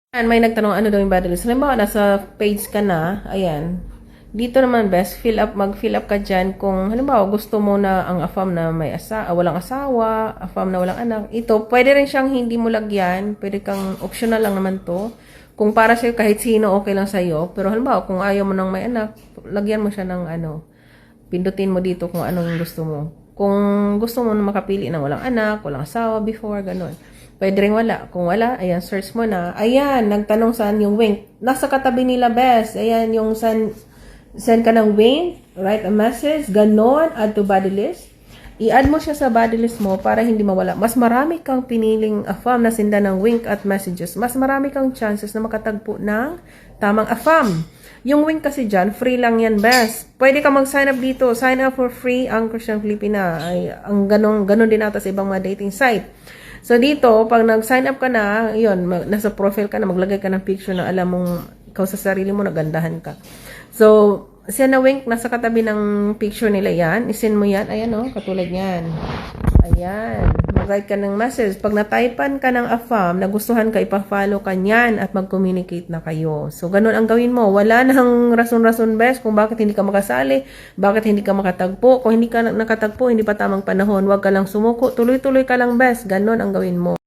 May nagtanong ano daw yung body list. Halimbawa, nasa page ka na, ayan. Dito naman best, mag-fill up ka dyan kung halimbawa gusto mo na ang AFAM na may walang asawa, AFAM na walang anak. Ito, pwede rin siyang hindi mo lagyan. Pwede kang, optional lang naman to. Kung para sa'yo kahit sino, okay lang sa'yo. Pero halimbawa, kung ayaw mo nang may anak, lagyan mo siya ng pindutin mo dito kung anong gusto mo. Kung gusto mo na makapili ng walang anak, walang asawa before, ganun. Pwede rin wala. Kung wala, ayan, search mo na. Ayan, nagtanong saan yung wink. Nasa katabi nila, best. Ayan, yung send ka ng wink, write a message, ganon, add to body list. I-add mo siya sa body list mo para hindi mawala. Mas marami kang piniling AFAM na sinda ng wink at messages. Mas marami kang chances na makatagpo ng tamang AFAM. Yung wink kasi dyan, free lang yan, best. Pwede ka mag-sign up dito. Sign up for free ang Christian Filipina. Ay, ang ganon din ata sa ibang mga dating site. So, dito, pag nag-sign up ka na, yun, nasa profile ka na, maglagay ka ng picture na alam mong ikaw sa sarili mo, nagandahan ka. So, siya na wink, nasa katabi ng picture nila yan. Isin mo yan. Ayan, oh, katulad yan. Ayan. Mag-write ka ng message. Pag na-typean ka ng AFAM, nagustuhan ka, ipa-follow ka niyan at mag-communicate na kayo. So, ganun ang gawin mo. Wala nang rason-rason, best, kung bakit hindi ka makasali, bakit hindi ka makatagpo. Kung hindi ka nakatagpo, hindi pa tamang panahon, huwag ka lang sumuko. Tuloy-tuloy ka lang, best. Ganun ang gawin mo.